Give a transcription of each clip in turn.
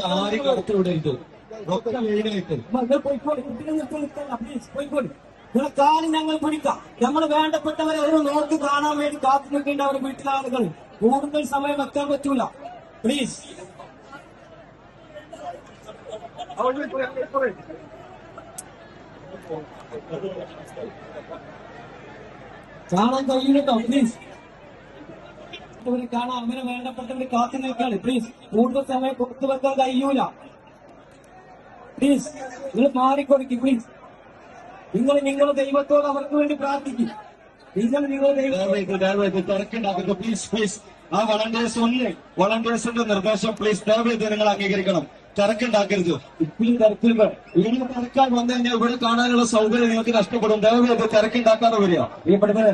ആരും കടത്തി വിടരുത്. ഒക്കെ മെയിനായിട്ട് നിങ്ങളെ കാലം ഞങ്ങൾ പിടിക്കാം. നമ്മൾ വേണ്ടപ്പെട്ടവരെ ഒരു നോക്ക് കാണാൻ വേണ്ടി കാത്തു നിൽക്കേണ്ട അവരുടെ വീട്ടിലെ ആളുകൾ കൂടുതൽ സമയം വെക്കാൻ പറ്റൂല. പ്ലീസ് കാണാൻ കഴിയുന്നുണ്ടോ? പ്ലീസ് കാണാൻ അവരെ വേണ്ടപ്പെട്ടവര് കാത്തു നിൽക്കാണ്. പ്ലീസ് കൂടുതൽ സമയം കൊടുത്തു വെക്കാൻ കഴിയൂല. പ്ലീസ് നിങ്ങൾ മാറിക്കൊടുക്കും. പ്ലീസ് നിങ്ങളുടെ ദൈവത്തോട് അവർക്ക് വേണ്ടി പ്രാർത്ഥിക്കും. തിരക്കുണ്ടാക്കരുത്. പ്ലീസ് പ്ലീസ് ആ വളണ്ടിയേഴ്സിന്റെ നിർദ്ദേശം പ്ലീസ് ദയവേത് നിങ്ങൾ അംഗീകരിക്കണം. തിരക്കുണ്ടാക്കരുത്. ഇപ്പോഴും തിരക്കുകൾ നിങ്ങൾ തിരക്കാൻ വന്നു കഴിഞ്ഞാൽ ഇവിടെ കാണാനുള്ള സൗകര്യം നിങ്ങൾക്ക് നഷ്ടപ്പെടും. ദയവേത് തിരക്കുണ്ടാക്കാതെ വരിക. പ്രിയപ്പെട്ടവരെ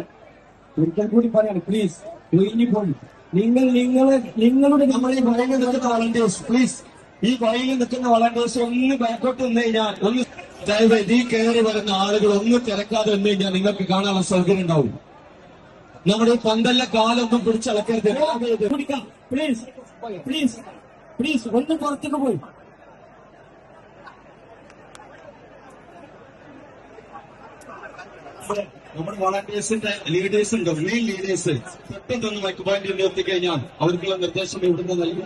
ഒരിക്കൽ കൂടി പറയാണ്, പ്ലീസ് ഒഴിഞ്ഞുപോയി നിങ്ങളുടെ നമ്മൾ ഈ വഴിയിൽ നിൽക്കുന്ന വളണ്ടിയേഴ്സ് പ്ലീസ്, ഈ വഴിയിൽ നിൽക്കുന്ന വളണ്ടിയേഴ്സ് ഒന്ന് ബാക്കോട്ട് വന്നു കഴിഞ്ഞാൽ ഒന്ന് ദയവേത് ഈ കയറി വരുന്ന ആളുകൾ ഒന്ന് തിരക്കാതെ വന്നു കഴിഞ്ഞാൽ നിങ്ങൾക്ക് കാണാനുള്ള സൗകര്യം ഉണ്ടാവും. നമ്മുടെ പന്തല്ല കാലൊന്നും പിടിച്ചളക്കരുത്. പ്ലീസ് പ്ലീസ് പ്ലീസ് ഒന്ന് പുറത്തേക്ക് പോയി. നമ്മുടെ വളണ്ടിയേഴ്സിന്റെ ലീഡേഴ്സ് ഉണ്ട്, മെയിൻ ലീഡേഴ്സ് പെട്ടെന്ന് മൈക്ക് പോയിന്റ് എത്തിക്കഴിഞ്ഞാൽ അവർക്കുള്ള നിർദ്ദേശം ഇവിടുന്ന് നൽകി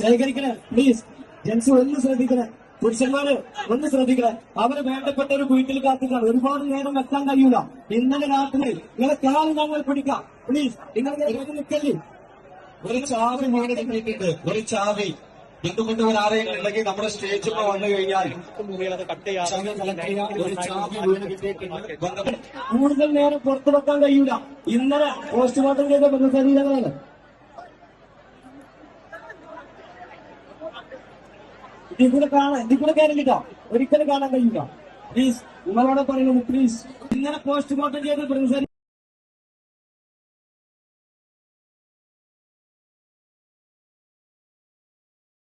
ശേഖരിക്കണേ. പ്ലീസ് ജെൻസ് ഒന്ന് ശ്രദ്ധിക്കണേ, പുരുഷന്മാര് ഒന്ന് ശ്രദ്ധിക്കണേ. അവരെ വേണ്ടപ്പെട്ട ഒരു വീട്ടിൽ കാത്തിക്കാണ്. ഒരുപാട് നേരം വെക്കാൻ കഴിയൂല. ഇന്നലെ രാത്രി നിങ്ങളെ കാലം ഞങ്ങൾ പിടിക്കാം. പ്ലീസ് നിങ്ങൾ നിൽക്കല്ലേ. ഒരു ചാവി വീണ് കിട്ടിയിട്ടുണ്ട്. ഒരു ചാവി എന്തുകൊണ്ട് ആരെങ്കിലും ഉണ്ടെങ്കിൽ നമ്മുടെ സ്റ്റേജിൽ വന്നു കഴിഞ്ഞാൽ ഒരു ചാവി വീണ് കിട്ടിയിട്ടുണ്ട്. കൂടുതൽ നേരം പുറത്തു വെക്കാൻ കഴിയൂല. ഇന്നലെ പോസ്റ്റ്മോർട്ടം ചെയ്ത മൃതശരീരങ്ങളാണ്. ഇതിൽ കൂടെ കയറില്ല, ഒരിക്കലും കാണാൻ കഴിയില്ല. പ്ലീസ് നിങ്ങളോട് പറയുന്നത്, പ്ലീസ് ഇന്നലെ പോസ്റ്റ്മോർട്ടം ചെയ്ത